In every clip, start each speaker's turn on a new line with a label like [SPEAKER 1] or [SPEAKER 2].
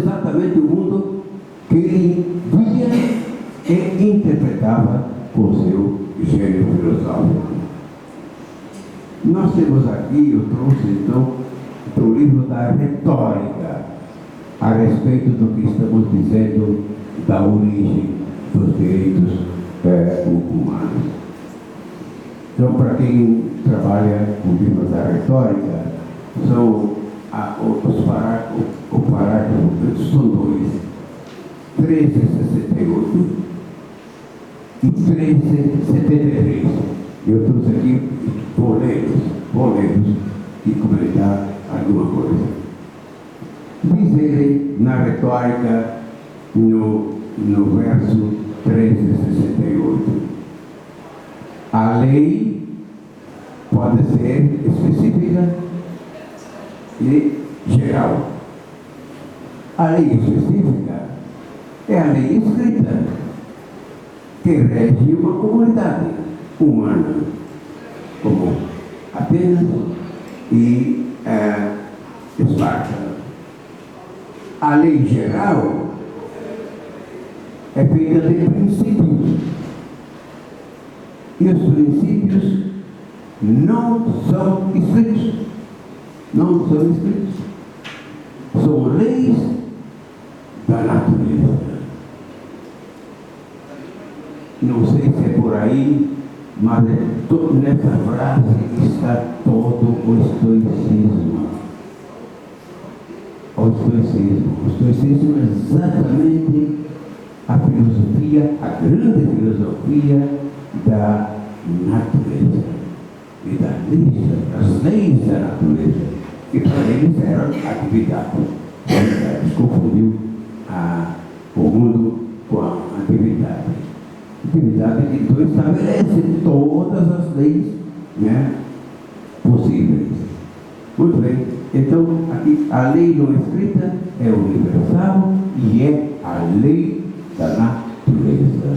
[SPEAKER 1] exatamente o mundo que ele via e interpretava com seu gênio filosófico. Nós temos aqui, eu trouxe então, o livro da retórica, a respeito do que estamos dizendo da origem dos direitos humanos. Então, para quem trabalha com livros da retórica, são o parágrafo são dois, 1368 e 1373. Eu trouxe aqui, vou lê-los e comentar alguma coisa. Diz ele na retórica, no verso 1368, a lei pode ser específica e geral. A lei específica é a lei escrita que rege uma comunidade humana, como Atenas e Esparta. A lei geral é feita de princípios, e os princípios não são escritos. Não são escritos. São leis da natureza. Não sei se é por aí, mas nessa frase está todo o estoicismo. O estoicismo é exatamente a filosofia, a grande filosofia da natureza e das leis da natureza, que para eles eram atividade. Eles confundiu o mundo com a atividade. Atividade que então estabelece todas as leis, né, possíveis. Muito bem. Então, aqui a lei não escrita é universal e é a lei da natureza.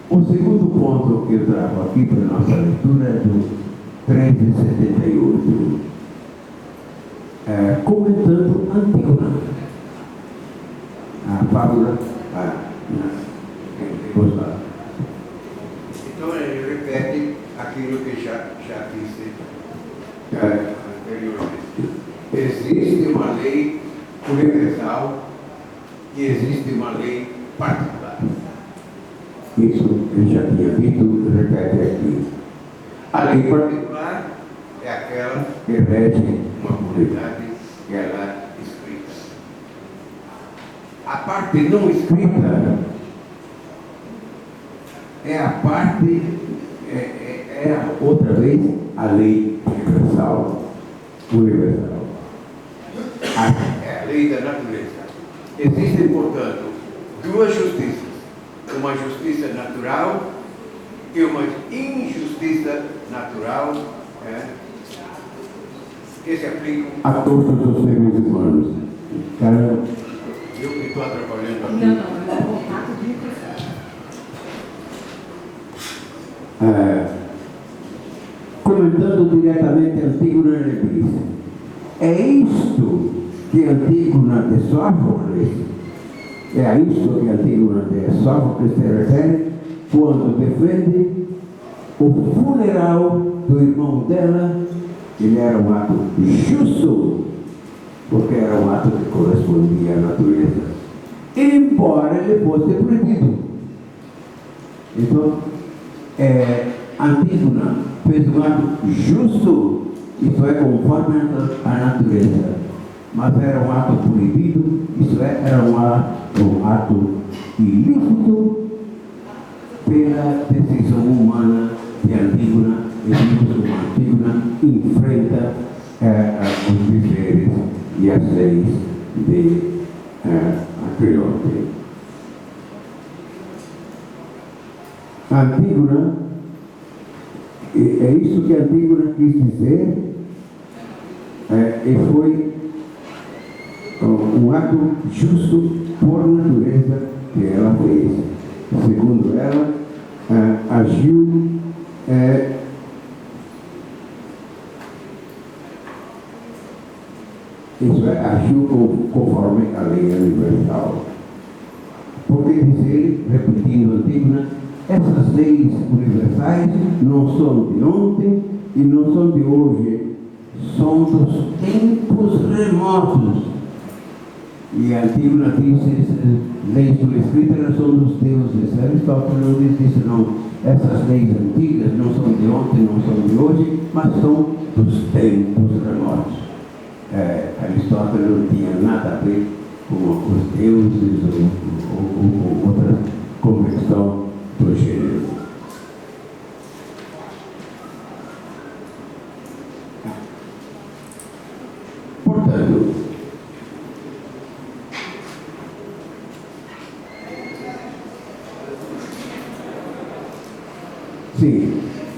[SPEAKER 1] O segundo ponto que eu trago aqui para a nossa leitura é do 1378, comentando Antígona, a fábula gostada. Então ele repete aquilo que já disse anteriormente. Existe uma lei universal e existe uma lei particular. Isso eu já tinha dito, repete aqui. A lei particular é aquela que rege uma comunidade, que ela é escrita. A parte não escrita é a parte, outra vez, a lei universal. É a lei da natureza. Existem, portanto, duas justiças. Uma justiça natural e uma injustiça natural, que se aplicam a todos os seres humanos. Caramba, eu que estou atrapalhando aqui.
[SPEAKER 2] Não, é o contato de
[SPEAKER 1] comentando diretamente Antígona, ele diz: é isto que Antígona de Sófocles, é a isto que Antígona de Sófocles se refere quando defende o funeral do irmão dela. Ele era um ato justo, porque era um ato que correspondia à natureza, embora ele fosse proibido. Então, Antígona fez um ato justo, isso é, conforme a natureza, mas era um ato proibido, isso é, era um ato ilícito pela decisão humana de Antígona, e vimos como Antígona enfrenta os deveres e as leis de Creonte. Antígona, é isso que Antígona quis dizer, e foi um ato justo por natureza que ela fez. Segundo ela, agiu Isso é, agiu conforme a lei universal. Porque dizer, repetindo a Antígona, essas leis universais não são de ontem e não são de hoje, são dos tempos remotos. E a Antígona diz que essas leis que foram escritas são dos deuses. Aristóteles disse não, essas leis antigas não são de ontem, não são de hoje, mas são dos tempos remotos. Aristóteles não tinha nada a ver com os deuses ou outra convicção do gênero.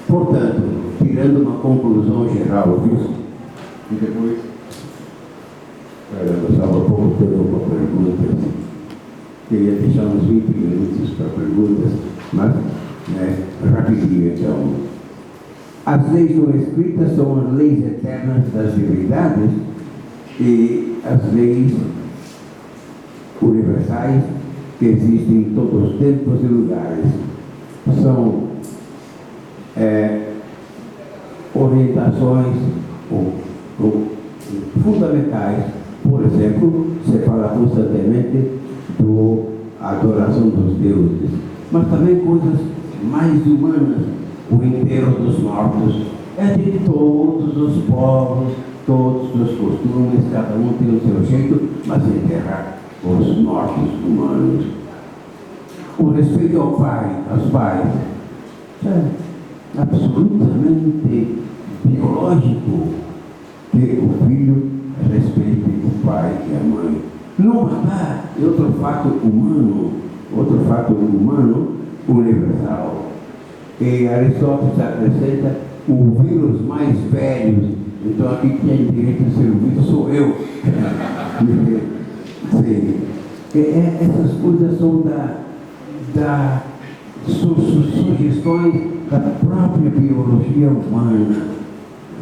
[SPEAKER 1] Portanto, tirando uma conclusão geral disso, e depois, eu estava há pouco tempo para perguntas, queria deixar uns 20 minutos para perguntas, mas rapidinho então. As leis não escritas são as leis eternas das divindades e as leis universais que existem em todos os tempos e lugares. São orientações fundamentais. Por exemplo, se fala constantemente da adoração dos deuses, mas também coisas mais humanas. O enterro dos mortos é de todos os povos, todos os costumes, cada um tem o seu jeito, mas enterrar os mortos humanos. O respeito ao pai, aos pais, é absolutamente biológico que o filho respeite o pai e a mãe. Não matar é outro fato humano universal. E Aristóteles acrescenta ouvir os mais velhos. Então aqui quem tem direito a ser ouvido sou eu. Sim. Essas coisas são sugestões da própria biologia humana.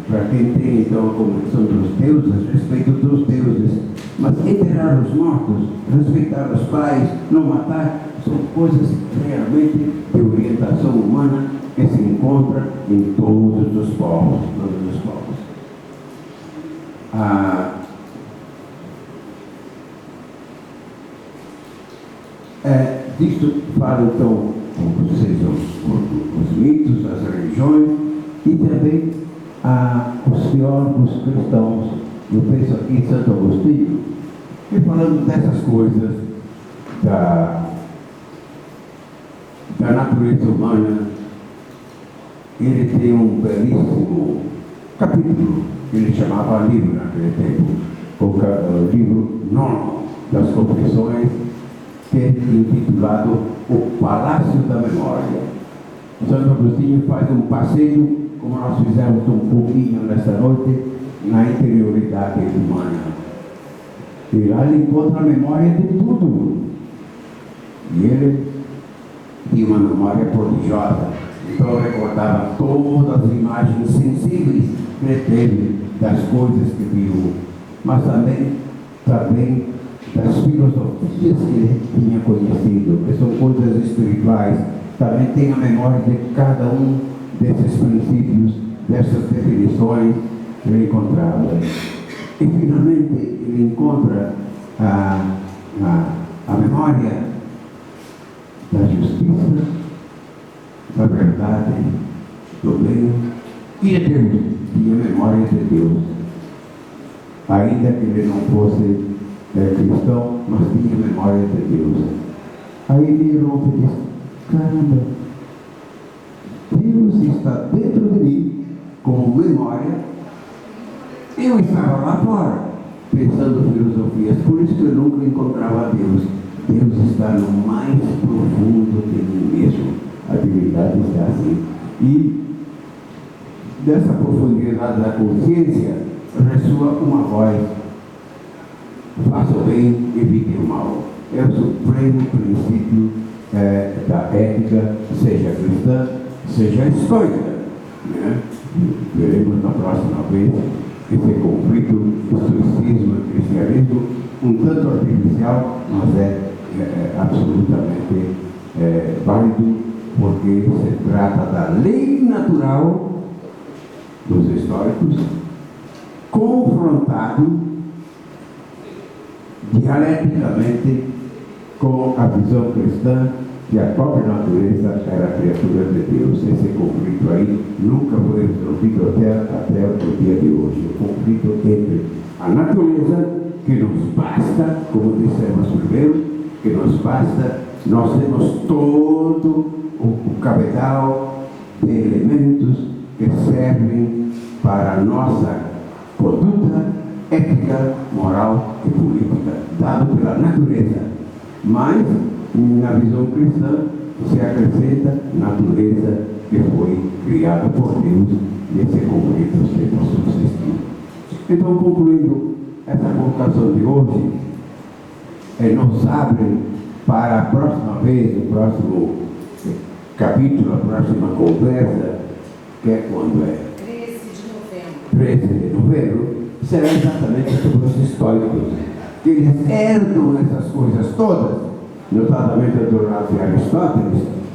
[SPEAKER 1] Para quem tem então a convicção dos deuses, respeito dos deuses. Mas enterrar os mortos, respeitar os pais, não matar, são coisas realmente de orientação humana que se encontra em todos os povos. Disto fala então os mitos, as religiões e também os teólogos cristãos. Eu penso aqui em Santo Agostinho, e falando dessas coisas da natureza humana, ele tem um belíssimo capítulo que ele chamava livro naquele tempo, o livro nono das Confissões, que é intitulado O Palácio da Memória. Santo Agostinho faz um passeio, como nós fizemos um pouquinho nesta noite, na interioridade humana. E lá ele encontra a memória de tudo. E ele tinha uma memória prodigiosa. Então recordava todas as imagens sensíveis que ele teve das coisas que viu, mas também das filosofias que ele tinha conhecido, que são coisas espirituais. Também tem a memória de cada um desses princípios, dessas definições que ele encontrava. E finalmente ele encontra a memória da justiça, da verdade, do bem e de Deus, e a memória de Deus. Ainda que ele não fosse cristão, mas tinha memória de Deus. Aí ele rompe e diz: caramba, Deus está dentro de mim como memória. Eu estava lá fora pensando filosofias, por isso que eu nunca encontrava Deus. Deus está no mais profundo de mim mesmo. A divindade está assim. E dessa profundidade da consciência ressoa uma voz: faça o bem, evite o mal. É o supremo princípio da ética, seja cristã, seja estoica. Né? Veremos na próxima vez esse conflito estoicismo e cristianismo, um tanto artificial, mas é absolutamente válido, porque se trata da lei natural dos históricos, confrontado dialeticamente com a visão cristã que a própria natureza era criatura de Deus. Esse conflito aí nunca foi resolvido até o dia de hoje. O conflito entre a natureza, que nos basta, como dissemos primeiro, que nos basta, nós temos todo o cabedal de elementos que servem para a nossa conduta ética, moral e política, dado pela natureza. Mas, na visão cristã, se acrescenta natureza que foi criada por Deus e esse conflito sempre subsistiu. Então, concluindo essa colocação de hoje, nos abre para a próxima vez, o próximo capítulo, a próxima conversa, que é quando é? 13 de novembro, será exatamente sobre os históricos, que eles herdam essas coisas todas, notadamente a Aristóteles,